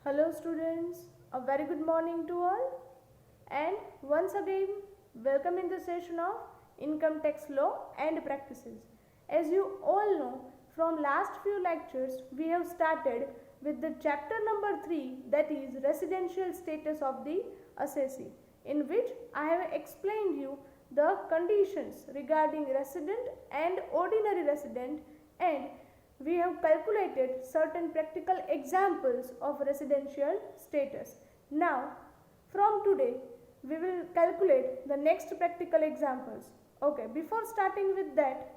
Hello students, a very good morning to all, and once again welcome in the session of Income Tax Law and Practices. As you all know, from last few lectures we have started with the chapter number 3, that is residential status of the assessee, in which I have explained you the conditions regarding resident and ordinary resident, and we have calculated certain practical examples of residential status. Now, from today, we will calculate the next practical examples. Okay, before starting with that,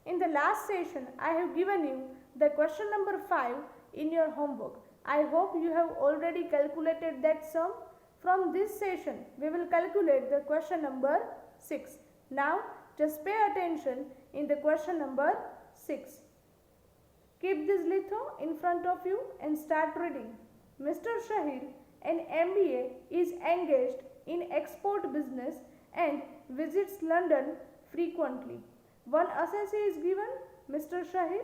in the last session, I have given you the question number 5 in your homework. I hope you have already calculated that sum. From this session, we will calculate the question number 6. Now, just pay attention in the question number 6. Keep this litho in front of you and start reading. Mr. Shahir, an MBA, is engaged in export business and visits London frequently. One assessee is given, Mr. Shahir,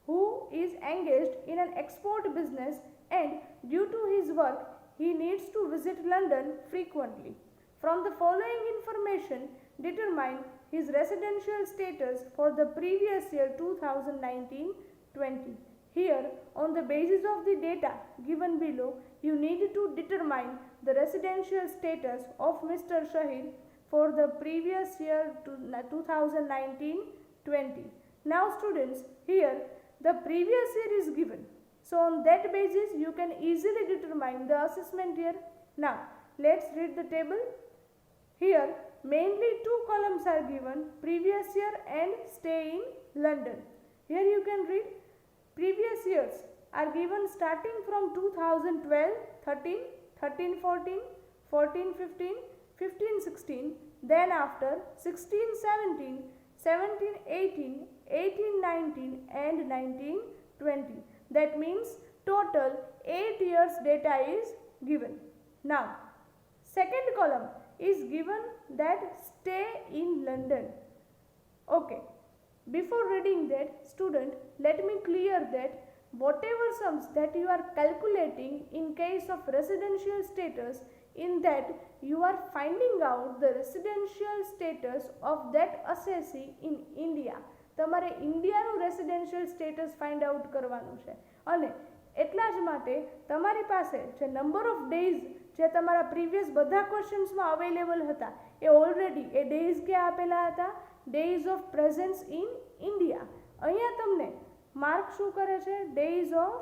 who is engaged in an export business and due to his work, he needs to visit London frequently. From the following information, determine his residential status for the previous year 2019-20. Here, on the basis of the data given below, you need to determine the residential status of Mr. Shahir for the previous year 2019-20. Now students, here the previous year is given. So on that basis, you can easily determine the assessment year. Now, let's read the table. Here, mainly two columns are given, previous year and stay in London. Here you can read previous years are given starting from 2012-13, 13-14, 14-15, 15-16, then after 16-17, 17-18, 18-19 and 19-20. That means total 8 years data is given. Now, second column is given that stay in London. Okay. Before reading that, student, let me clear that whatever sums that you are calculating in case of residential status, in that you are finding out the residential status of that assessee in India. તમારે ઇન્ડિયાનું residential status find out કરવાનું છે અને એટલા જ માટે તમારી પાસે જે નંબર ઓફ ડેઝ જે તમારા પ્રીવિયસ બધા ક્વેશ્ચન્સમાં અવેલેબલ હતા એ ઓલરેડી એ ડેઝ ક્યાં આપેલા હતા, days of presence in India. અહીંયા તમને માર્ક શું કરે છે, days of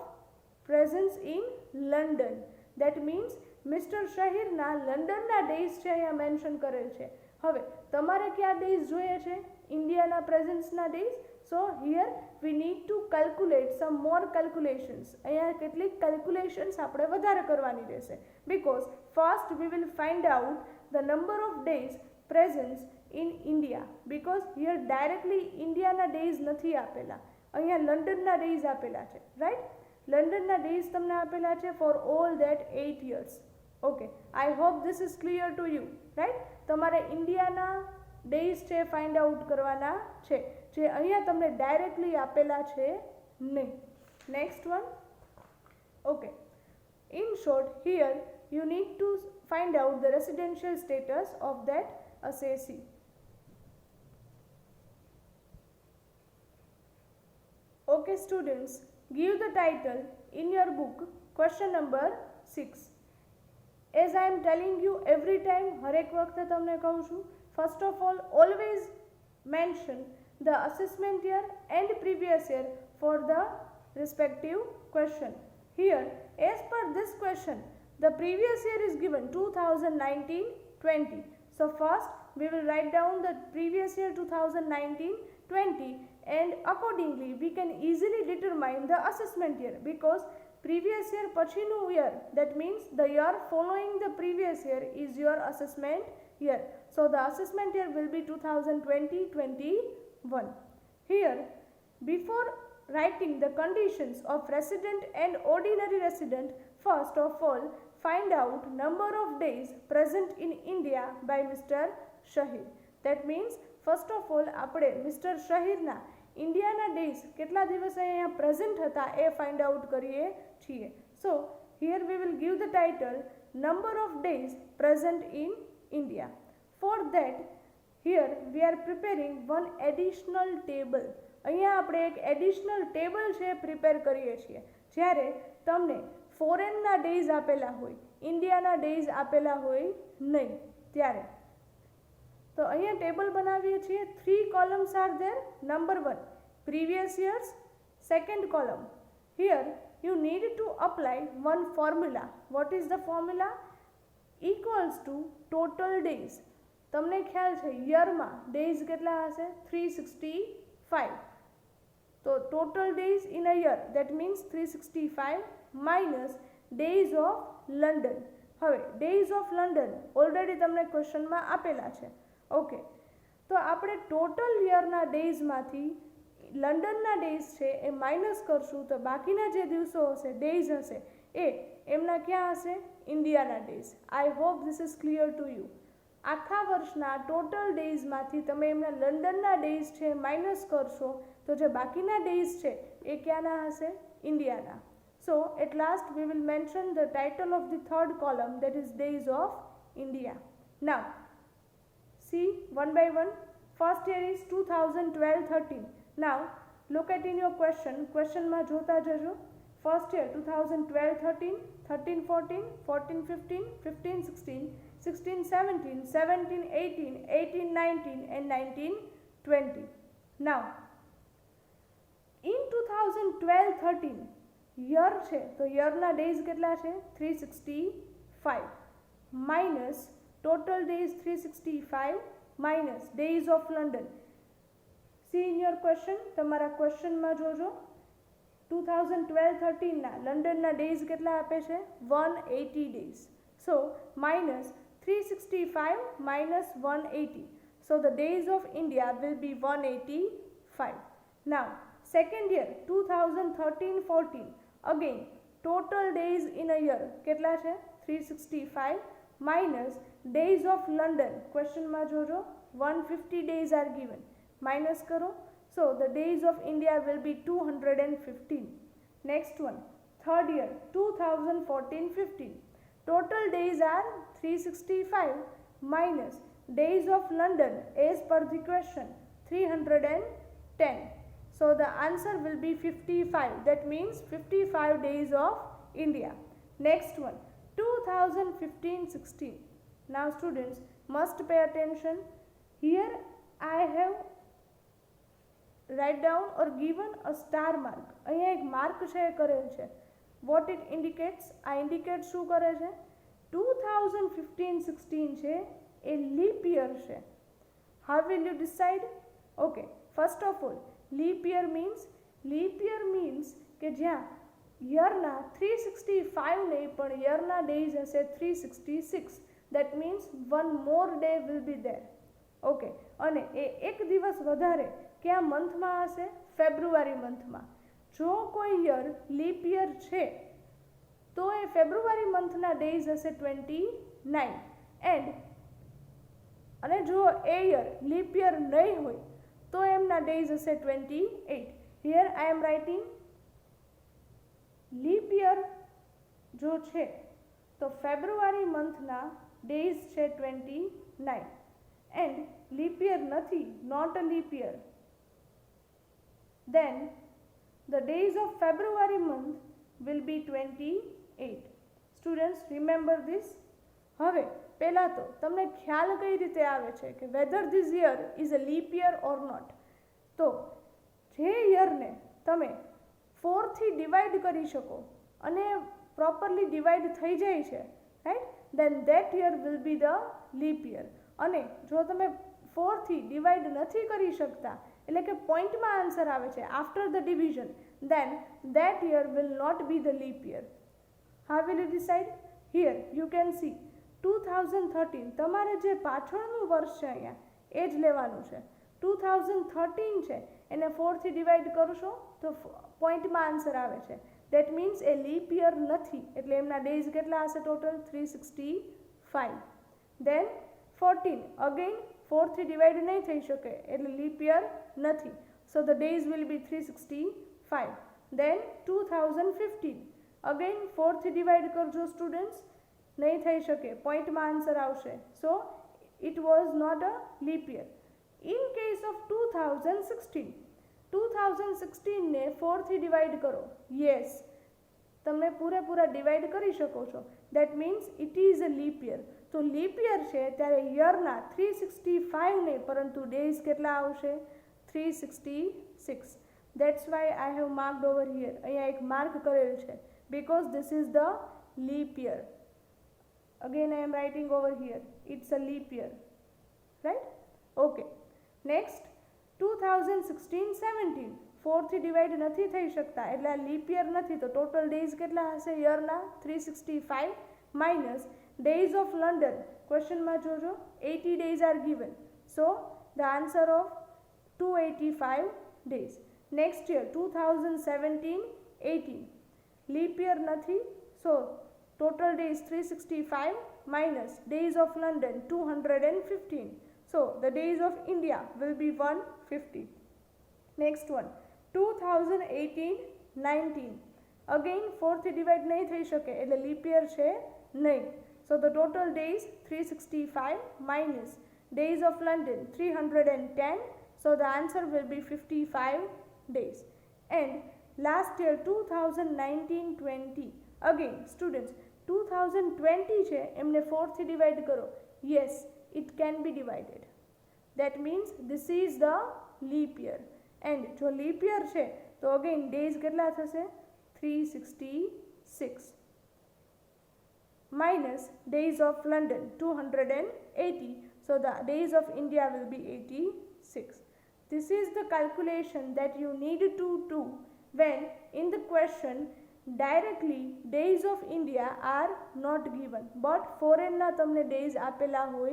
presence in London. That means mister શહીરના લંડનના ડેઝ છે અહીંયા મેન્શન કરેલ છે. હવે તમારે કયા ડેઝ જોઈએ છે, ઇન્ડિયાના પ્રેઝન્સના days. So here we need to calculate some more calculations. અહીંયા કેટલીક કેલ્ક્યુલેશન્સ આપણે વધારે કરવાની રહેશે, because first we will find out the number of days presence in India, because here directly ઇન્ડિયાના ડેઝ નથી આપેલા, અહીંયા લંડનના ડેઝ આપેલા છે. રાઈટ, લંડનના ડેઝ તમને આપેલા છે for all that 8 years. Okay, I hope this is clear to you. Right, તમારે ઇન્ડિયાના ડેઝ છે ફાઇન્ડ આઉટ કરવાના છે, જે અહીંયા તમને ડાયરેક્ટલી આપેલા છે નહીં. Next one. Okay, in short here you need to find out the residential status of that assessee. Okay students, give the title in your book question number 6. As I am telling you every time, हर एक वक्त તમને કહું છું, first of all always mention the assessment year and previous year for the respective question. Here, as per this question, the previous year is given 2019-20. So first we will write down the previous year 2019-20 and accordingly we can easily determine the assessment year, because previous year પછીનું year, that means the year following the previous year is your assessment year. So the assessment year will be 2020-21. Here, before writing the conditions of resident and ordinary resident, first of all find out number of days present in India by Mr. Shahir. That means first of all આપણે Mr. શહીરના ઇન્ડિયાના days કેટલા દિવસ અહીંયા present હતા એ find out કરીએ છીએ. સો here we will give the title number of days present in India. For that, here we are preparing one additional table. અહીંયા આપણે એક એડિશનલ ટેબલ છે પ્રિપેર કરીએ છીએ જ્યારે તમને ફોરેનના ડેઝ આપેલા હોય, ઇન્ડિયાના ડેઝ આપેલા હોય નહીં ત્યારે. તો અહીંયા ટેબલ બનાવીએ છીએ. 3 columns are there. Number 1 previous years. Second column, here you need to apply one formula. What is the formula? Equals to total days. તમને ખ્યાલ છે યરમાં ડેઝ કેટલા હશે? 365. તો total days in a year that means 365 minus days of London. હવે days of London already તમને ક્વેશ્ચનમાં આપેલા છે. ઓકે, તો આપણે ટોટલ યરના ડેઝમાંથી લંડનના ડેઝ છે એ માઇનસ કરશું તો બાકીના જે દિવસો હશે, ડેઝ હશે, એ એમના ક્યાં હશે? ઇન્ડિયાના days. I hope this is clear to you. આખા વર્ષના ટોટલ ડેઝમાંથી તમે એમના લંડનના ડેઝ છે માઇનસ કરશો તો જે બાકીના ડેઝ છે એ ક્યાંના હશે? ઇન્ડિયાના. So at last we will mention the title of the third column that is days of India. Now see one by one. First year is 2012-13. Now look at in your question માં જોતા જજો. First year 2012-13, 13-14, 14-15, 15-16, 16-17, 17-18, 18-19 and 19-20. Now in 2012-13 year છે તો યરના days કેટલા છે? 365 minus total days 365 minus days of London. See in your question, તમારા ક્વેશ્ચનમાં જોજો 2012-13 ના લંડનના ડેઝ કેટલા આપે છે? 180 days. So minus 365 minus 180. So the days of India will be 185. Now second year 2013-14 again total days in a year કેટલા છે? 365 minus days of London. Question માં જોજો 150 days are given. Minus करो. So the days of India will be 215. Next one, third year 2014-15. Total days are 365 minus days of London as per the question 310. So the answer will be 55. That means 55 days of India. Next one, 2015-16. Now students must pay attention. Here I have write down or given a star mark. અહીંયા એક mark છે કરેલ છે. What it indicates? આ indicate શું કરે છે? 2015-16 છે એ લીપ યર છે. How will you decide? Okay, first of all, leap year means કે જ્યાં યરના 365 નહીં પણ યરના ડેઝ હશે 366. That means one more day will be there. Okay, અને એ એક દિવસ વધારે કયા મંથમાં હશે? ફેબ્રુઆરી મંથમાં. જો કોઈ યર લીપ યર છે તો એ ફેબ્રુઆરી મંથના ડેઝ હશે 29 અને જો એ યર લીપ યર નહીં હોય તો એમના ડેઝ હશે 28. Here I am writing leap year જો છે તો ફેબ્રુઆરી મંથના ડેઝ છે 29 and leap year નથી, not a leap year, then the days of February month will be 28. Students remember this. હવે પહેલા તો તમને ખ્યાલ કઈ રીતે આવે છે કે whether this year is a leap year or not. તો જે યરને તમે 4 થી ડિવાઇડ કરી શકો અને પ્રોપરલી ડિવાઇડ થઈ જાય છે, right, then that year will be the leap year. અને જો તમે 4 થી ડિવાઇડ નથી કરી શકતા એટલે કે પોઈન્ટમાં આન્સર આવે છે after the division, then that year will not be the leap year. How will you decide? Here you can see 2013 તમારે જે પાછળનું વર્ષ છે અહીંયા એ જ લેવાનું છે. 2013 છે એને 4 થી ડિવાઇડ કરશો તો પોઈન્ટમાં આન્સર આવે છે. દેટ મીન્સ એ લીપ યર નથી એટલે એમના ડેઝ કેટલા હશે ટોટલ? 365. Then 14 again 4 થી ડિવાઇડ નહીં થઈ શકે એટલે લીપ યર નથી. So the days will be 365. Then 2015 again 4 થી ડિવાઈડ કરજો સ્ટુડન્ટ્સ, નહીં થઈ શકે, પોઈન્ટમાં આન્સર આવશે. So it was not a leap year. In case of 2016 ને 4 થી ડિવાઈડ કરો. યસ, તમે પૂરેપૂરા ડિવાઈડ કરી શકો છો. That means it is a leap year. તો લીપ યર છે ત્યારે યરના 365 નહીં પરંતુ ડેઝ કેટલા આવશે? 366. That's why I have marked over here. અહીંયા એક માર્ક કરેલ છે because this is the leap year. Again I am writing over here, it's a leap year, right? Okay. Next 2016-17 4 થી ડિવાઈડ નથી થઈ શકતા એટલે આ લીપ યર નથી. તો ટોટલ ડેઝ કેટલા હશે યરના? 365 માઇનસ ડેઝ ઓફ લંડન. ક્વેશ્ચનમાં જોજો 80 days are given. So the answer of 285 days. Next year 2017-18 leap year નથી. So total days 365 minus days of London 215. So the days of India will be 150. Next one 2018-19. Again 4 થી divide નહીં થઈ શકે એટલે leap year છે નહીં. So the total days 365 minus days of London 310. So the answer will be 55 days. And last year 2019-20. Again students 2020 છે એમને 4 થી ડિવાઈડ કરો. Yes, it can be divided. That means this is the leap year. And જો leap year છે તો again days કેટલા થશે? 366 minus days of London 280. So the days of India will be 86. This is the calculation that you need to do when in the question directly days of India are not given, but foreign ના તમને days આપેલા હોય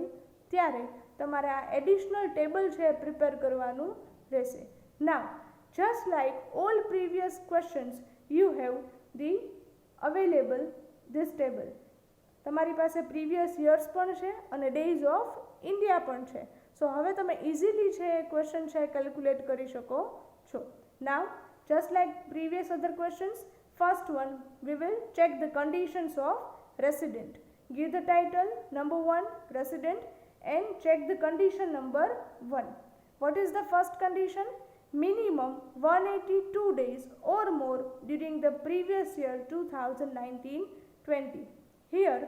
ત્યારે તમારે આ additional table છે prepare કરવાનું રહેશે. Now just like all previous questions you have the available this table. તમારી પાસે પ્રીવિયસ યર્સ પણ છે અને ડેઝ ઓફ ઇન્ડિયા પણ છે. સો હવે તમે ઇઝીલી છે ક્વેશ્ચન છે કેલ્ક્યુલેટ કરી શકો છો. Now just like previous other questions, first one we will check the conditions of resident. Give the title number 1 resident and check the condition number 1. What is the first condition? Minimum 182 days or more during the previous year 2019-20. Here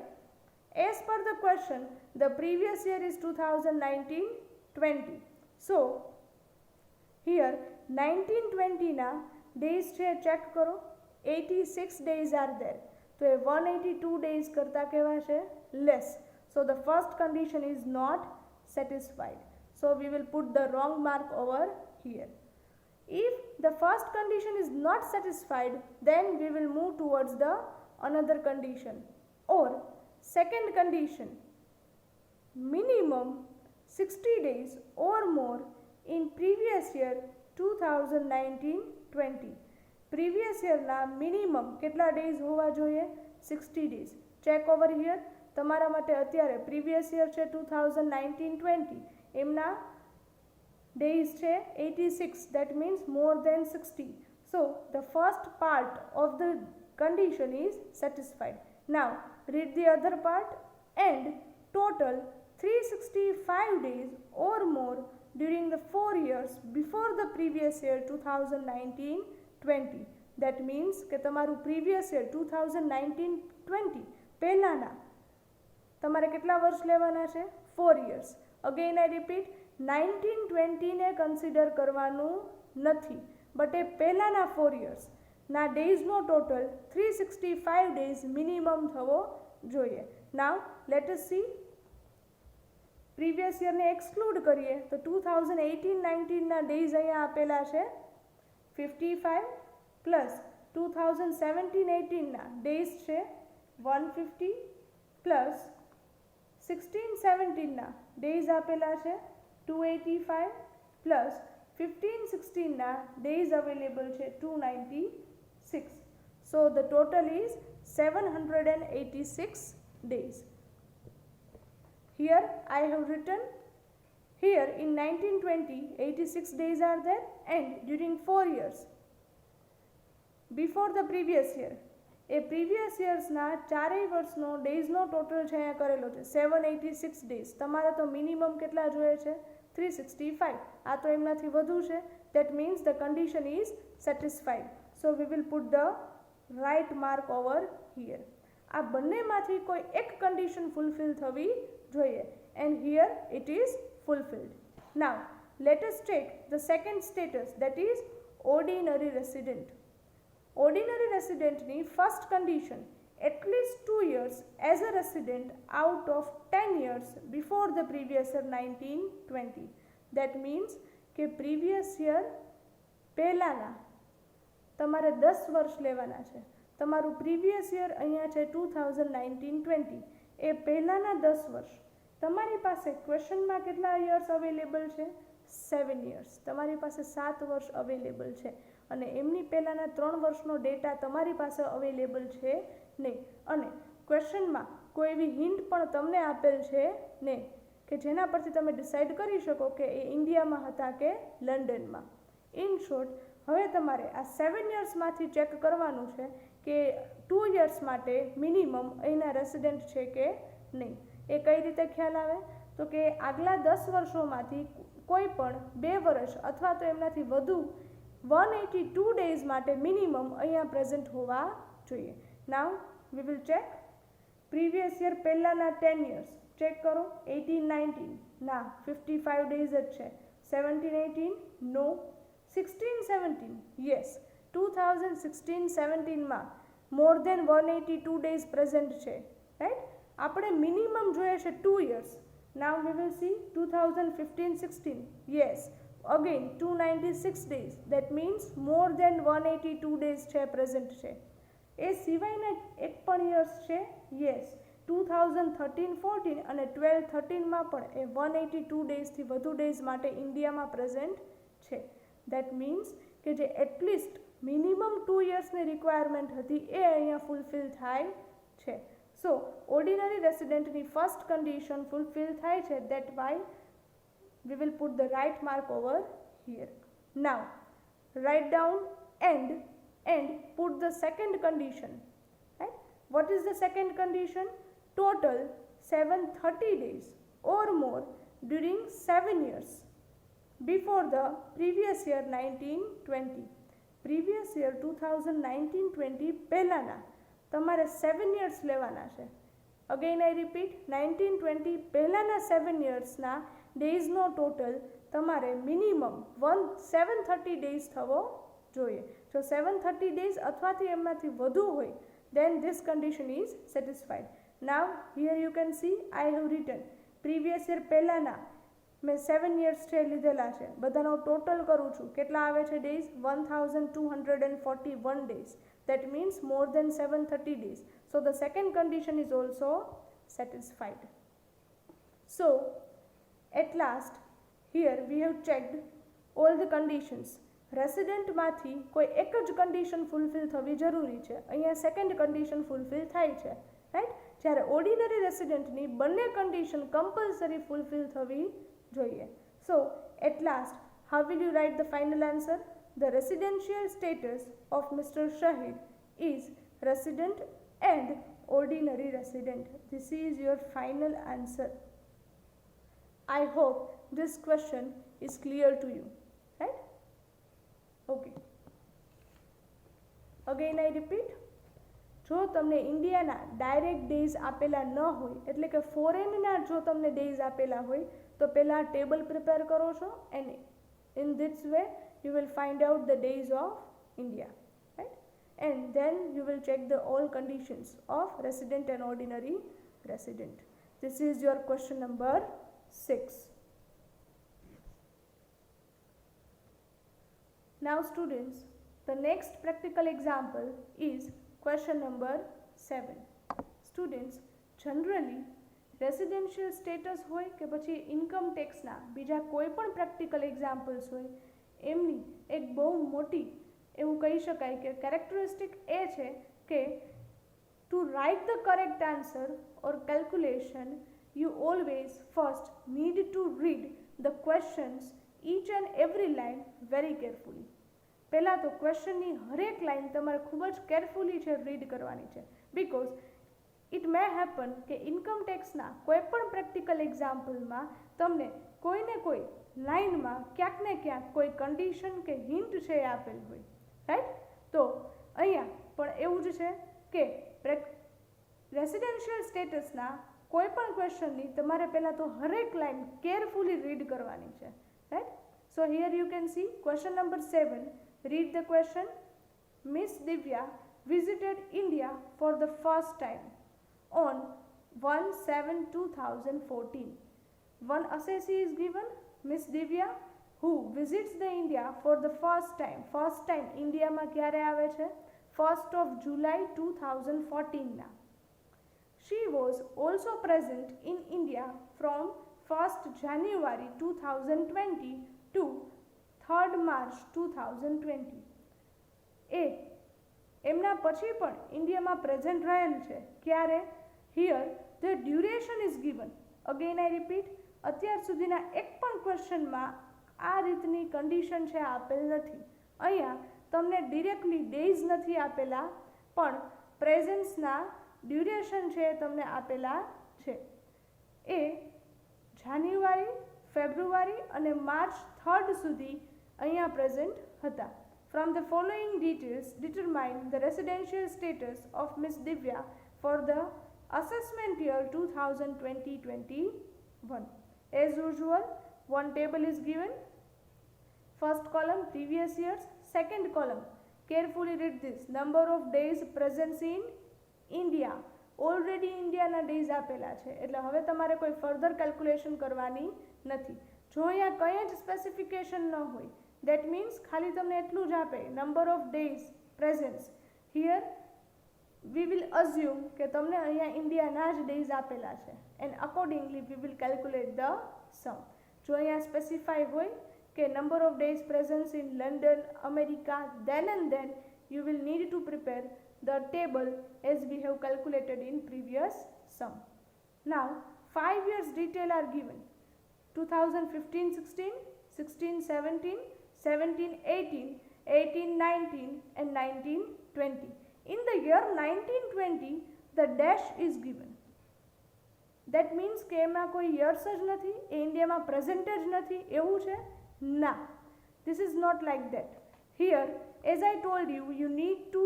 as per the question the previous year is 2019-20. So here 19-20 ના days છે check કરો. 86 days are there. તો એ 182 days કરતા કેવા છે? less. So the first condition is not satisfied. So we will put the wrong mark over here. If the first condition is not satisfied, then we will move towards the another condition. Or second condition, minimum 60 days or more in previous year 2019-20. previous year ના minimum કેટલા days હોવા જોઈએ? 60 days. check over here. તમારા માટે અત્યારે previous year છે 2019-20 એમના days છે 86. that means more than 60. so the first part of the condition is satisfied. Now read the other part. and total 365 days or more during the 4 years before the previous year 2019-20. that means કે તમારું previous year 2019-20 પહેલાના તમારે કેટલા વર્ષ લેવાના છે? 4 years. again I repeat, 19-20 ને consider કરવાનું નથી, બટ એ પહેલાના 4 years ના ડેઝનો ટોટલ 365 days મિનિમમ થવો જોઈએ. Now let us see. Previous યરને એક્સક્લુડ કરીએ તો 2018-19 ના ડેઝ અહીંયા આપેલા છે 55 પ્લસ 2017-18 ના ડેઝ છે 150 પ્લસ 16-17 ના ડેઝ આપેલા છે 285 પ્લસ 15-16 ના ડેઝ અવેલેબલ છે 296. So the total is 786 days. Here I have written, here in 19-20 86 days are there, and during 4 years before the previous year એ પ્રીવિયસ યર્સના ચારેય વર્ષનો ડેઝનો ટોટલ છે અહીંયા કરેલો છે 786 ડેઝ. તમારે તો મિનિમમ કેટલા જોઈએ છે 365. આ તો એમનાથી વધુ છે. That means the condition is satisfied. So we will put the right mark over here. આ બંનેમાંથી કોઈ એક કન્ડિશન ફૂલફિલ થવી જોઈએ and here it is fulfilled. Now let us check the second status, that is ordinary resident. Ordinary resident ની first condition, at least 2 years as a resident out of 10 years before the previous year 1920. That means કે previous year પહેલાના તમારે 10 વર્ષ લેવાના છે. તમારું previous year અહીંયા છે 2019-20. એ પહેલાના 10 વર્ષ. તમારી પાસે ક્વેશ્ચનમાં કેટલા યર્સ અવેલેબલ છે 7 યર્સ. તમારી પાસે 7 વર્ષ અવેલેબલ છે અને એમની પહેલાના 3 વર્ષનો ડેટા તમારી પાસે અવેલેબલ છે નહીં. અને ક્વેશ્ચનમાં કોઈ એવી હિન્ટ પણ તમને આપેલ છે નહીં કે જેના પરથી તમે ડિસાઇડ કરી શકો કે એ ઇન્ડિયામાં હતા કે લંડનમાં. ઇન શોર્ટ, હવે તમારે આ 7 યર્સમાંથી ચેક કરવાનું છે કે 2 યર્સ માટે મિનિમમ અહીંના રેસિડેન્ટ છે કે નહીં. એ કઈ રીતે ખ્યાલ આવે તો કે આગલા 10 વર્ષોમાંથી કોઈ પણ 2 વર્ષ અથવા તો એમનાથી વધુ 182 ડેઝ માટે મિનિમમ અહીંયા પ્રેઝન્ટ હોવા જોઈએ. Now we will check previous year પહેલાના 10 યર્સ ચેક કરો. 18-19 ના 55 ડેઝ જ છે. 17-18 નો. 16-17 યસ. 2016-17માં મોર દેન 182 ડેઝ પ્રેઝન્ટ છે, રાઈટ. આપણે મિનિમમ જોઈએ છે 2 years. Now we will see 2015-16 yes, again 296 days. That means more than 182 days છે પ્રેઝન્ટ છે. એ સિવાયના એક પણ યર્સ છે યસ, 2013-14 અને 12-13માં પણ એ 182 ડેઝથી વધુ ડેઝ માટે ઇન્ડિયામાં પ્રેઝન્ટ છે. દેટ મીન્સ કે જે એટલીસ્ટ મિનિમમ 2 યર્સની રિક્વાયરમેન્ટ હતી એ અહીંયા ફૂલફિલ થાય છે. સો ઓર્ડિનરી રેસિડેન્ટની ફર્સ્ટ કન્ડિશન ફૂલફિલ થાય છે. That why we will put the right mark over here. Now write down and put the second condition, right? What is the second condition? Total 730 days or more during 7 years before the previous year 1920. Previous year 2019-20 પહેલાના તમારે 7 years લેવાના છે. Again I repeat, 1920 પહેલાના 7 yearsના ડેઝનો total તમારે minimum 730 days થવો જોઈએ. જો 730 days અથવાથી એમનાથી વધુ હોય then this condition is satisfied. Now here you can see I have written previous year પહેલાના મેં 7 years છે લીધેલા છે. બધાનો ટોટલ કરું છું. કેટલા આવે છે days? 1241 days. That means more than 730 days. So the second condition is also satisfied. So at last here we have checked all the conditions. રેસિડેન્ટમાંથી કોઈ એક જ કન્ડિશન ફૂલફિલ થવી જરૂરી છે. અહીંયા સેકન્ડ કન્ડિશન ફૂલફિલ થાય છે, રાઈટ. જ્યારે ઓર્ડિનરી રેસિડેન્ટની બંને કન્ડિશન કમ્પલસરી ફૂલફિલ થવી જોઈએ. So at last how will you write the final answer? The residential status of mister Shahid is resident and ordinary resident. This is your final answer. I hope this question is clear to you, right? Okay. Again I repeat, જો તમને ઇન્ડિયાના direct days આપેલા ન હોય, એટલે કે ફોરેનના જો તમને ડેઝ આપેલા હોય તો પહેલાં ટેબલ પ્રિપેર કરો છો and in this way you will find out the days of India, right? And then you will check the all conditions of resident and ordinary resident. This is your question number 6. Now students, the next practical example is question number 7. Students, generally residential status હોય કે પછી income ટેક્સના બીજા કોઈ પણ practical examples હોય, એમની એક બહુ મોટી એવું કહી શકાય કે કેરેક્ટરિસ્ટિક એ છે કે to write the correct answer or calculation you always first need to read the questions each and every line very carefully. પહેલાં તો ક્વેશ્ચનની હરેક લાઈન તમારે ખૂબ જ કેરફુલી છે રીડ કરવાની છે, બિકોઝ ઇટ મે હેપન કે ઇન્કમ ટેક્સના કોઈ પણ પ્રેક્ટિકલ એક્ઝામ્પલમાં તમને કોઈને કોઈ લાઇનમાં ક્યાંક ને ક્યાંક કોઈ કન્ડિશન કે હિન્ટ છે એ આપેલ હોય, રાઈટ. તો અહીંયા પણ એવું જ છે કે રેસિડેન્શિયલ સ્ટેટસના કોઈ પણ ક્વેશ્ચનની તમારે પહેલાં તો હરેક લાઇન કેરફુલી રીડ કરવાની છે, right. So here you can see question number 7. Read the question. Miss Divya visited India for the first time on 1/7/2014. One assessee is given, Miss Divya, who visits the India for the first time. First time India માં ક્યારે આવે છે? 1st of July 2014 ના. She was also present in India from 1st January 2020 to 3rd March 2020. એમના પછી પણ ઇન્ડિયામાં present રહેલ છે. ક્યારે? Here the duration is given. Again I repeat, અત્યાર સુધીના એક પણ ક્વેશ્ચનમાં આ રીતની કન્ડિશન છે આપેલ નથી. અહીંયા તમને ડિરેક્ટલી ડેઝ નથી આપેલા, પણ પ્રેઝન્સના ડ્યુરેશન છે એ તમને આપેલા છે. એ જાન્યુઆરી, ફેબ્રુઆરી અને માર્ચ 3rd સુધી અહીંયા પ્રેઝન્ટ હતા. From the following details, determine the residential status of Miss Divya for the assessment year 2020-21. As usual, one table is given. First column, previous years. Second column, carefully read this. Number of days presence in India. Already India ના days આપેલા છે, એટલે હવે તમારે કોઈ further calculation કરવાની નથી. જો અહીંયા કંઈ જ સ્પેસિફિકેશન ન હોય, that means ખાલી તમને એટલું જ આપે, number of days presence. Here we will assume કે તમને અહીંયા ઇન્ડિયાના જ days આપેલા છે, and accordingly we will calculate the sum. જો અહીંયા સ્પેસિફાઈ હોય કે number of days presence in London, America, then and then you will need to prepare the table as we have calculated in previous sum. Now 5 years detail are given. 2015-16, 16-17, 17-18, 18-19 and 19-20. In the year 1920, the dash is given. That means કે એમાં કોઈ years જ નથી, એ ઇન્ડિયામાં present જ નથી એવું છે? ના, this is not like that. Here, as I told you, you need to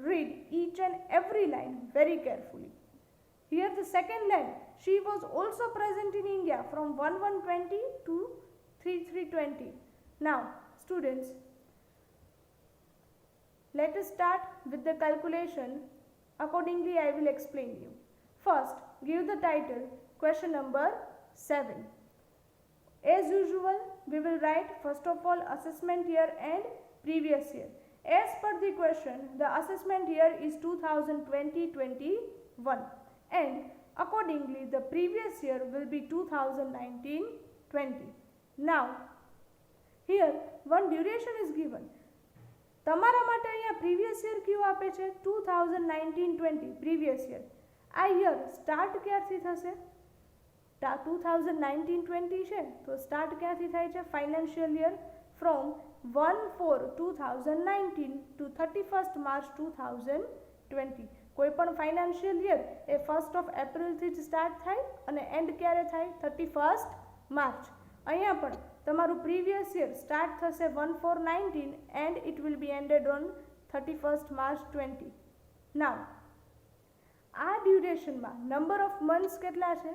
read each and every line very carefully. Here the second line, she was also present in India from 1/1/20 to 3/3/20. Now, students, let us start with the calculation. Accordingly, I will explain you. First, give the title, question number 7. As usual, we will write first of all assessment year and previous year. As per the question, the assessment year is 2020-21 and accordingly the previous year will be 2019-20. Now, here one duration is given. તમારા માટે અહીંયા previous year કયું આપે છે? 2019-20 previous year. આ year start ક્યારથી થશે? 2019-20 છે તો સ્ટાર્ટ ક્યાંથી થાય છે? Financial year from 1/4/2019 to 31st March 2020. કોઈ પણ financial year A 1st of April થી જ સ્ટાર્ટ થાય અને એન્ડ ક્યારે થાય? 31st March. અહીંયા પણ તમારું પ્રીવિયસ યર સ્ટાર્ટ થશે 1/4/19 and it will be ended on 31st March 20. Now, આ ડ્યુરેશનમાં નંબર ઓફ મંથ્સ કેટલા છે?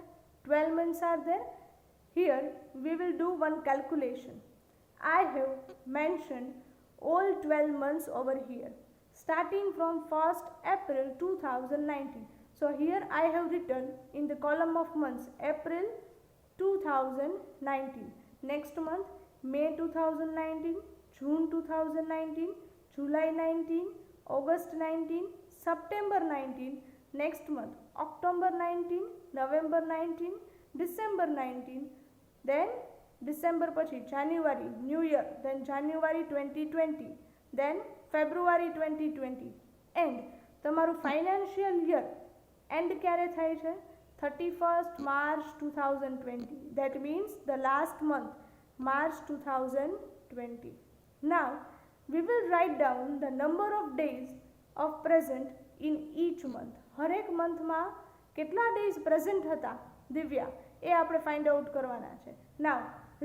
12 months are there. Here we will do one calculation. I have mentioned all 12 months over here starting from 1st April 2019. So here I have written in the column of months April 2019, next month May 2019, June 2019, July 19, August 19, September 19, next month October 19, November 19, December 19, then December પછી January, New Year, then January 2020, then February 2020 and તમારું financial year and ક્યારે થાય છે? 31st March 2020. That means the last month, March 2020. Now, we will write down the number of days of present in each month. હરેક મંથમાં કેટલા days present હતા દિવ્યા એ આપણે find out કરવાના છે. Now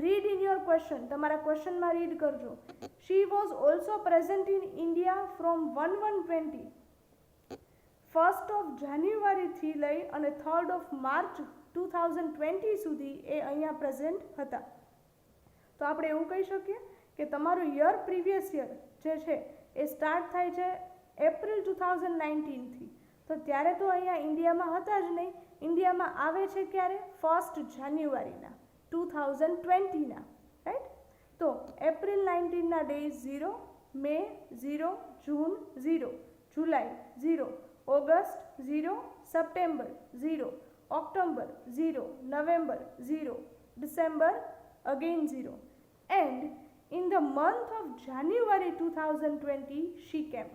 read in your question, તમારા ક્વેશ્ચનમાં read કરજો. She was also present in India from 1/1/20, 1st of જાન્યુઆરીથી લઈ અને 3rd of માર્ચ 2020 સુધી એ અહીંયા પ્રેઝન્ટ હતા. તો આપણે એવું કહી શકીએ કે તમારું યર પ્રીવિયસ યર જે છે એ સ્ટાર્ટ થાય છે એપ્રિલ 2019થી. તો ત્યારે તો અહીંયા ઇન્ડિયામાં હતા જ નહીં. ઇન્ડિયામાં આવે છે ક્યારે? 1st જાન્યુઆરીના 2020ના, રાઈટ. તો એપ્રિલ 19ના days 0, May 0, June 0, July 0, August 0, September 0, October 0, November 0, December again 0, and in the month of January 2020 she came.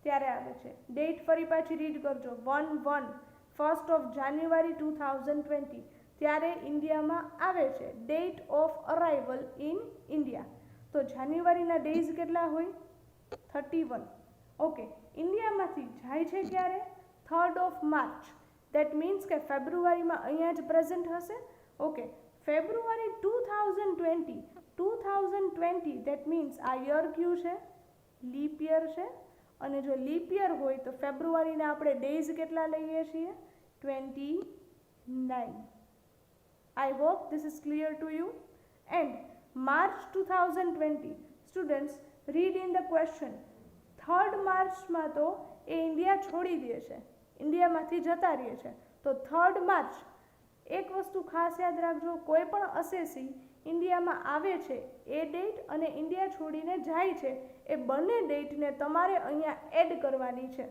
ત્યારે આવે છે ડેટ ફરી પાછી રીડ કરજો. 1/1 1st of January 2020 ત્યારે ઇન્ડિયામાં આવે છે. Date of arrival in India. તો જાન્યુઆરીના ડેઝ કેટલા હોય? 31. ઓકે, ઇન્ડિયામાંથી જાય છે ક્યારે? 3rd of March. That means કે ફેબ્રુઆરીમાં અહીંયા જ પ્રેઝન્ટ હશે. ઓકે, ફેબ્રુઆરી 2020 દેટ મીન્સ આ યર કયું છે? લીપ યર છે. અને જો લીપ યર હોય તો ફેબ્રુઆરીના આપણે ડેઝ કેટલા લઈએ છીએ? 29. આઈ hope this is clear to you. And March 2020 students read in the question. 3rd માર્ચમાં તો એ ઇન્ડિયા છોડી દે છે, ઇન્ડિયામાંથી જતા રહે છે. તો 3rd માર્ચ, એક વસ્તુ ખાસ યાદ રાખજો, કોઈ પણ અસેસી ઇન્ડિયામાં આવે છે એ ડેટ અને ઇન્ડિયા છોડીને જાય છે એ બંને ડેટને તમારે અહીંયા એડ કરવાની છે,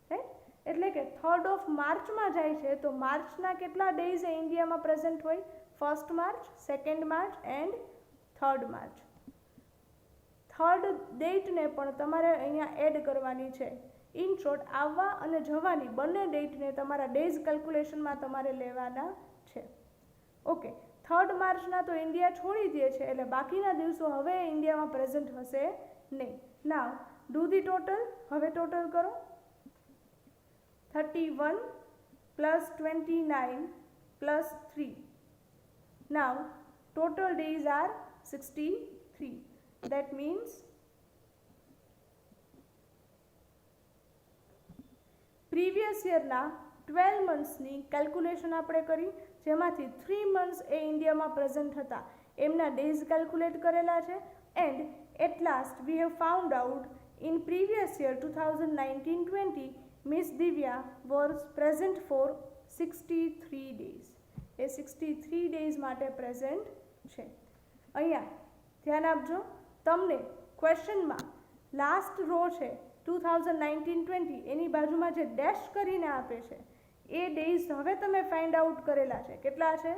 રાઈટ. એટલે કે 3rd of માર્ચમાં જાય છે તો માર્ચના કેટલા ડેઝ એ ઇન્ડિયામાં પ્રેઝન્ટ હોય? 1st March, 2nd March and 3rd March. 3rd ડેટને પણ તમારે અહીંયા એડ કરવાની છે. ઇન શોર્ટ, આવવા અને જવાની બંને ડેટને તમારા ડેઝ કેલ્ક્યુલેશનમાં તમારે લેવાના છે. ઓકે, 3rd માર્ચના તો ઇન્ડિયા છોડી દે છે એટલે બાકીના દિવસો હવે ઇન્ડિયામાં પ્રેઝન્ટ હશે નહીં. નાવ ડુ ધી ટોટલ. હવે ટોટલ કરો. 31 plus 29 plus 3. Now total days are 63. That means previous year ના 12 મંથ્સની કેલ્ક્યુલેશન આપણે કરી, જેમાંથી 3 મંથ્સ એ ઇન્ડિયામાં પ્રેઝન્ટ હતા એમના ડેઝ કેલ્ક્યુલેટ કરેલા છે. And at last we have found out in previous year 2019-20 miss Divya was present for 63 days. એ 63 ડેઝ માટે પ્રેઝન્ટ છે. અહીંયા ધ્યાન આપજો, તમને ક્વેશ્ચનમાં લાસ્ટ રો છે 2019-20 એની બાજુમાં જે ડેશ કરીને આપે છે એ ડેઝ હવે તમે ફાઇન્ડ આઉટ કરેલા છે. કેટલા છે?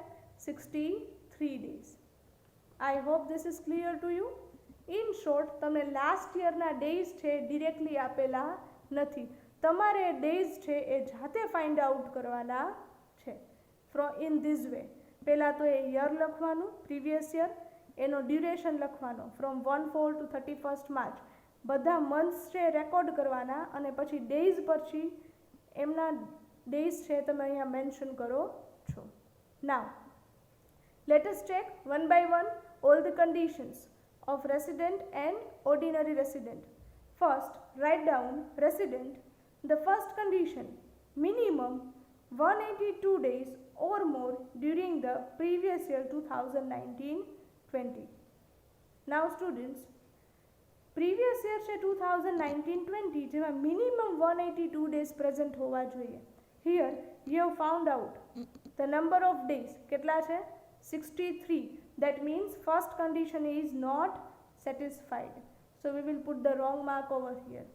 63 days. I hope this is clear to you. In short, તમને લાસ્ટ યરના ડેઝ છે ડિરેક્ટલી આપેલા નથી. તમારે ડેઝ છે એ જાતે ફાઇન્ડ આઉટ કરવાના છે ઇન ધીસ વે. પહેલાં તો એ યર લખવાનું, પ્રીવિયસ યર, એનો ડ્યુરેશન લખવાનો ફ્રોમ 1/4 to 31st માર્ચ. બધા મંથ્સ છે રેકોર્ડ કરવાના અને પછી ડેઝ પછી એમના ડેઝ છે તમે અહીંયા મેન્શન કરો છો. Now let us check one by one all the conditions of resident and ordinary resident. First, write down resident. The first condition, minimum 182 days or more during the previous year 2019-20. Now students, previous year છે 2019-20 જેમાં minimum 182 days present હોવા જોઈએ. Here you have found out the number of days. કેટલા છે? 63. That means first condition is not satisfied. So we will put the wrong mark over here.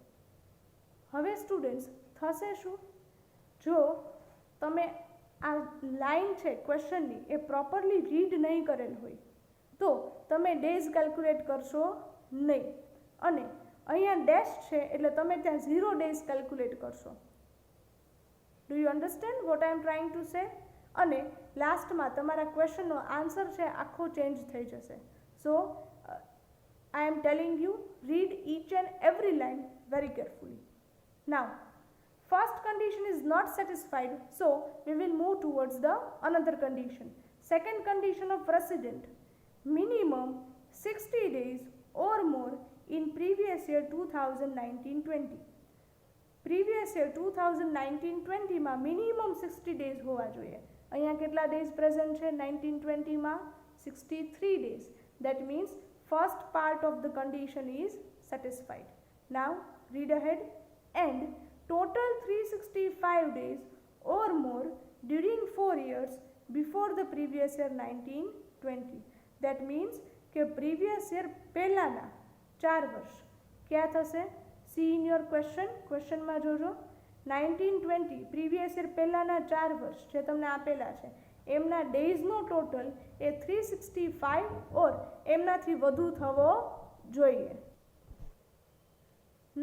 હવે students થશે શું? જો તમે આ લાઈન છે ક્વેશ્ચનની એ પ્રોપરલી રીડ નહીં કરેલ હોય તો તમે ડેઝ કેલ્ક્યુલેટ કરશો નહીં અને અહીંયા ડેશ છે એટલે તમે ત્યાં 0 ડેઝ કેલ્ક્યુલેટ કરશો. Do you understand what I M trying to say? અને લાસ્ટમાં તમારા ક્વેશ્ચનનો આન્સર છે આખો ચેન્જ થઈ જશે. સો I am telling you, read each and every line very carefully. Now, first condition is not satisfied, so we will move towards the another condition. Second condition of resident, minimum 60 days or more in previous year 2019-20. Previous year 2019-20માં minimum 60 days હોવા જોઈએ. અહીંયા કેટલા days present છે 19-20માં? 63 days. That means first part of the condition is satisfied. Now read ahead. And total 365 days or more during 4 years before the previous year 19-20. That means કે previous year પહેલાના 4 વર્ષ ક્યાં થશે? See in your question માં જોજો. 19-20 previous year પહેલાના 4 વર્ષ જે તમને આપેલા છે એમના ડેઝનો ટોટલ એ 365 ઓર એમનાથી વધુ થવો જોઈએ.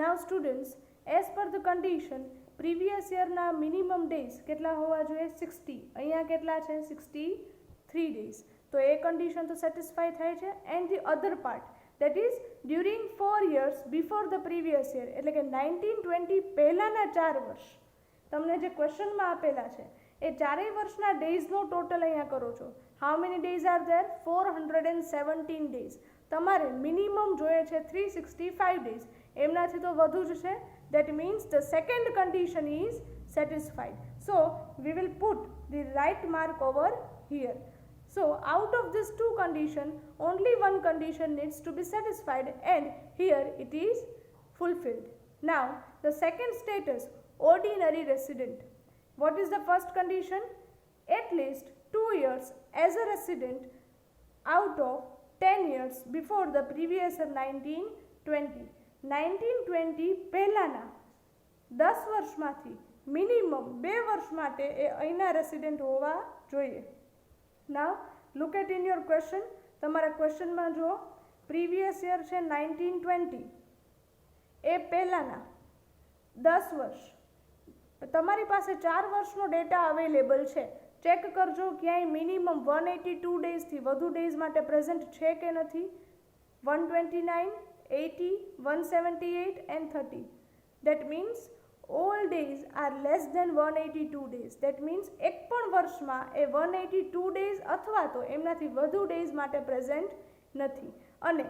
Now students, as per the condition, previous year ના minimum days કેટલા હોવા જોઈએ? 60. અહીંયા કેટલા છે? 63 days. તો એ condition તો satisfy થાય છે. And the other part, that is during 4 years before the previous year, એટલે કે 19-20 પહેલાના 4 વર્ષ તમને જે ક્વેશ્ચનમાં આપેલા છે એ ચારેય વર્ષના ડેઝનો ટોટલ અહીંયા કરો છો. How many days are there? 417 days. તમારે મિનિમમ જોઈએ છે 365 ડેઝ, એમનાથી તો વધુ જ છે. That means the second condition is satisfied. So we will put the right mark over here. So out of these two conditions, only one condition needs to be satisfied and here it is fulfilled. Now the second status, ordinary resident. What is the first condition? At least 2 years as a resident out of 10 years before the previous year 19-20. 19-20 પહેલાના 10 વર્ષમાંથી minimum 2 વર્ષ માટે એ અહીંના resident હોવા જોઈએ. Now look at in your question. તમારા ક્વેશ્ચનમાં જુઓ, previous year છે 19-20, એ પહેલાના 10 વર્ષ. તમારી પાસે 4 વર્ષનો ડેટા અવેલેબલ છે. ચેક કરજો ક્યાંય મિનિમમ 182 ડેઝથી વધુ ડેઝ માટે પ્રેઝન્ટ છે કે નથી. 129, 80, 178 and 30. That means all days are less than 182 days. That means એક પણ વર્ષમાં એ 182 days અથવા તો એમનાથી વધુ ડેઝ માટે પ્રેઝન્ટ નથી. અને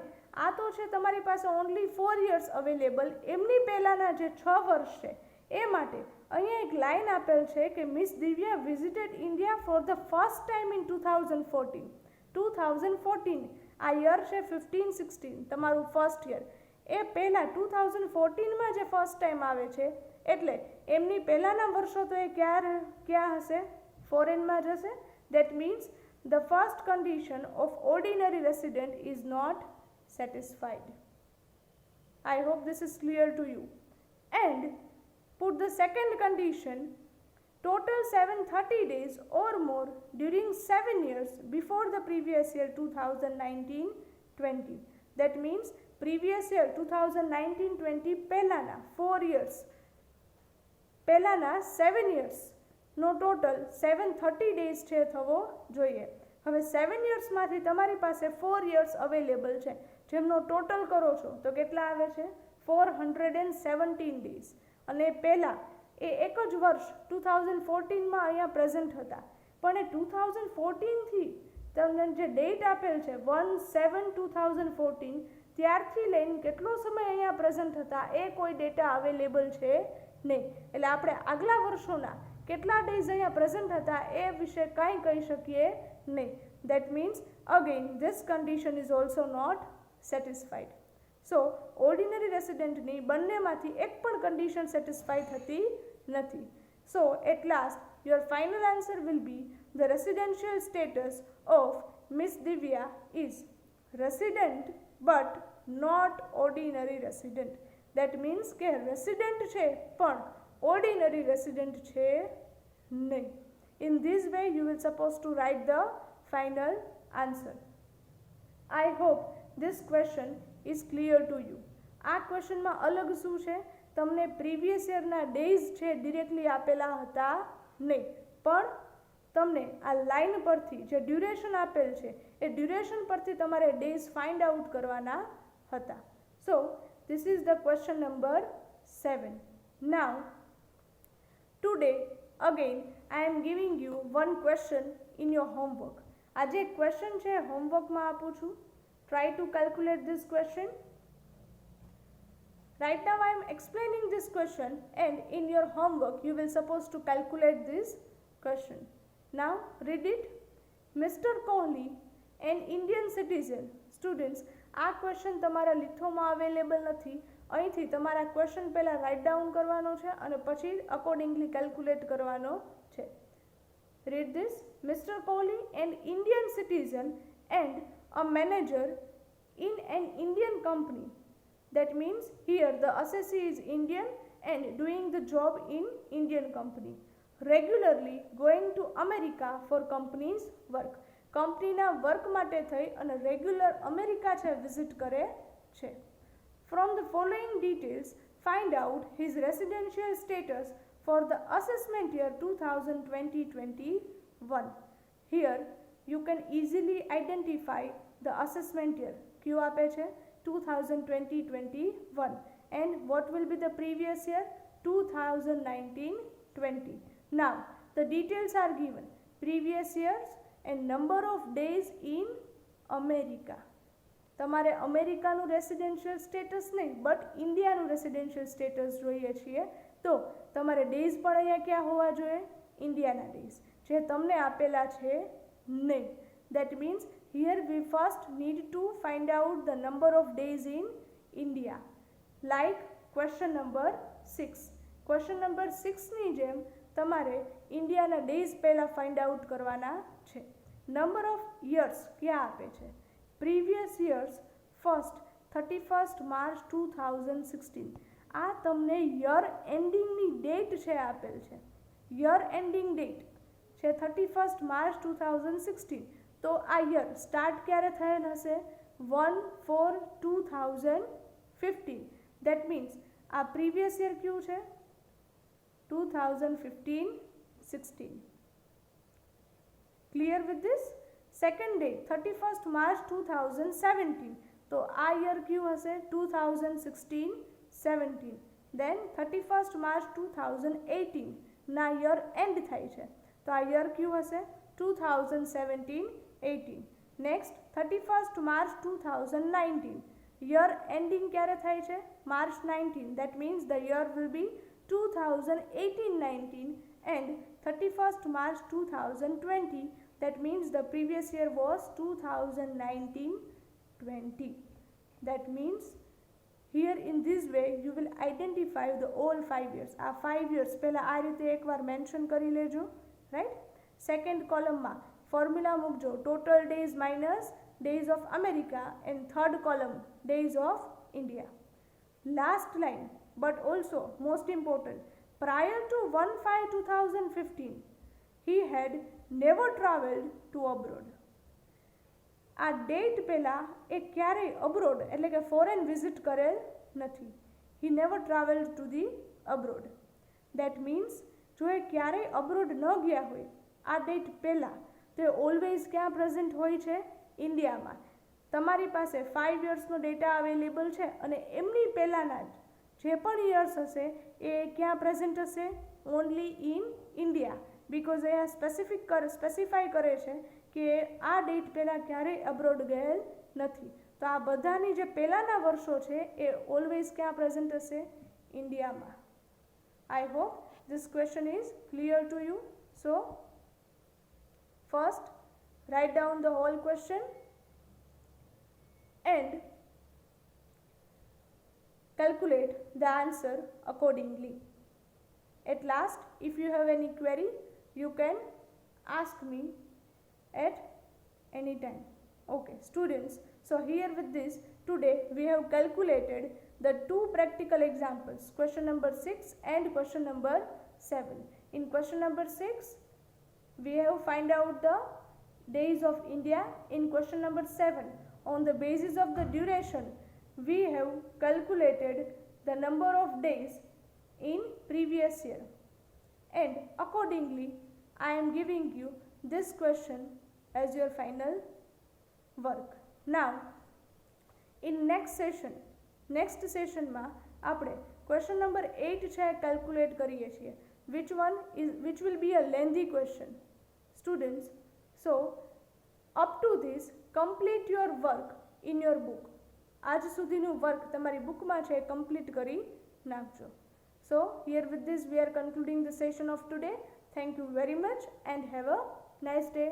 આ તો છે તમારી પાસે ઓનલી 4 years અવેલેબલ. એમની પહેલાંના જે 6 વર્ષ છે એ માટે અહીંયા એક લાઇન આપેલ છે કે miss Divya visited India for the first time in 2014. 2014 આ યર છે 15-16 તમારું ફર્સ્ટ યર. એ પહેલાં 2014માં જે ફર્સ્ટ ટાઈમ આવે છે એટલે એમની પહેલાંના વર્ષો તો એ ક્યાં હશે? ફોરેનમાં જશે. That means the first condition of ordinary resident is not satisfied. I hope this is clear to you. And put the second condition, total 730 days or more during 7 years before the previous year 2019-20. That means previous year 2019-20 પહેલાના 4 years, પહેલાના 7 years નો total 730 days છે થવો જોઈએ. હવે 7 yearsમાંથી તમારી પાસે 4 years available છે, જેમનો ટોટલ કરો છો તો કેટલા આવે છે? 417 days. અને પહેલાં એ એક જ વર્ષ 2014માં અહીંયા પ્રેઝન્ટ હતા, પણ એ 2014થી તમને જે ડેટ આપેલ છે 1/7/2014 ત્યારથી લઈને કેટલો સમય અહીંયા પ્રેઝન્ટ હતા એ કોઈ ડેટા અવેલેબલ છે નહીં. એટલે આપણે આગલા વર્ષોના કેટલા ડેઝ અહીંયા પ્રેઝન્ટ હતા એ વિશે કાંઈ કહી શકીએ નહીં. That means again this condition is also not satisfied. So ordinary રેસિડેન્ટની બંનેમાંથી એક પણ કન્ડિશન સેટિસ્ફાઈ થતી નથી. So at last your final answer will be the residential status of miss Divya is resident but not ordinary resident. That means કે resident છે પણ ordinary resident છે નહીં. In this way you will suppose to write the final answer. I hope this question is clear to you. આ ક્વેશ્ચનમાં અલગ શું છે? તમને પ્રીવિયસ યરના ડેઝ છે ડિરેક્ટલી આપેલા હતા નહીં, પણ તમને આ લાઇન પરથી જે ડ્યુરેશન આપેલ છે એ ડ્યુરેશન પરથી તમારે ડેઝ ફાઇન્ડ આઉટ કરવાના હતા. So this is the question number 7. Now today again I am giving you one question in your homework. આજે એક ક્વેશ્ચન છે હોમવર્કમાં આપું છું. Try to calculate this question. Right now I am explaining this question and in your homework you will supposed to calculate this question. Now read it. Mr. Kohli, an Indian citizen. Students, આ question તમારા લિથોમાં available નથી. અહીંથી તમારા question પહેલાં write down કરવાનો છે અને પછી અકોર્ડિંગલી કેલ્ક્યુલેટ કરવાનો છે. Read this. Mr. Kohli, an Indian citizen and a manager in an Indian company. That means here the assessee is Indian and doing the job in Indian company. Regularly going to America for company's work. કંપનીના work માટે થઈ અને regular America છે visit કરે છે. From the following details, find out his residential status for the assessment year 2020-21. Here you can easily identify the assessment year. Q આપે છે 2020-21 and what will be the previous year 2019-20. Now the details are given. Previous years and number of days in America. તમારે અમેરિકાનું residential status નહીં but ઇન્ડિયાનું residential status જોઈએ છીએ તો તમારે days પણ અહીંયા ક્યાં હોવા જોઈએ? ઇન્ડિયાના ડેઝ જે તમને આપેલા છે નહીં. That means here we first need to find out the number of days in India. Like question number 6. Question number 6 ની જેમ તમારે ઇન્ડિયાના ડેઝ પહેલાં ફાઇન્ડ આઉટ કરવાના છે. નંબર ઓફ યર્સ ક્યાં આપે છે? Previous years first 31st March 2016. આ તમને યર એન્ડિંગની ડેટ છે આપેલ છે. યર એન્ડિંગ ડેટ છે 31st March 2016. તો આ યર સ્ટાર્ટ ક્યારે થયેલ હશે? 1/4/2015. દેટ મીન્સ આ પ્રીવિયસ યર કયું છે? 2015-16. Clear with this? Second day 31st March 2017. તો આ યર કયું હશે? 2016-17. Then 31st March 2018 ના યર એન્ડ થાય છે તો આ યર કયું હશે? 2017-18. Next 31st March 2019. Year ending ક્યારે થાય છે? March 19. That means the year will be 2018-19 and 31st March 2020. That means the previous year was 2019-20. That means here in this way you will identify the all 5 years. આ 5 years પહેલા આ રીતે એકવાર mention કરી લેજો. રાઈટ. સેકન્ડ કોલમમાં formula મૂકજો. Total days minus days of America and third column days of India. Last line but also most important, prior to 1/5/2015 he had never travelled to abroad. આ date પહેલાં એ ક્યારેય abroad એટલે કે foreign visit કરેલ નથી. he never travelled to the abroad. that means જો એ ક્યારેય abroad ન ગયા હોય આ ડેટ પહેલાં તો એ ઓલવેઝ ક્યાં પ્રેઝન્ટ હોય છે? ઇન્ડિયામાં. તમારી પાસે 5 યર્સનો ડેટા અવેલેબલ છે અને એમની પહેલાંના જે પણ યર્સ હશે એ ક્યાં પ્રેઝન્ટ હશે? Only in India. Because A specify કરે છે કે આ ડેટ પહેલાં ક્યારેય અબ્રોડ ગયેલ નથી. તો આ બધાની જે પહેલાંના વર્ષો છે એ ઓલવેઝ ક્યાં પ્રેઝન્ટ હશે? ઇન્ડિયામાં. I hope this question is clear to you. So first write down the whole question and calculate the answer accordingly. At last, if you have any query, you can ask me at any time. Okay, students, so here with this, today we have calculated the 2 practical examples, question number 6 and question number 7. In question number 6, we have find out the days of India. In question number 7, on the basis of the duration, we have calculated the number of days in previous year. And accordingly, I am giving you this question as your final work. Now, in next સેશનમાં આપણે question number 8 છે calculate કરીએ છીએ which will be a lengthy question students. So up to this complete your work in your book. આજ સુધીનું work તમારી બુકમાં છે કમ્પ્લીટ કરી નાખજો. So here with this we are concluding the session of today. Thank you very much and have a nice day.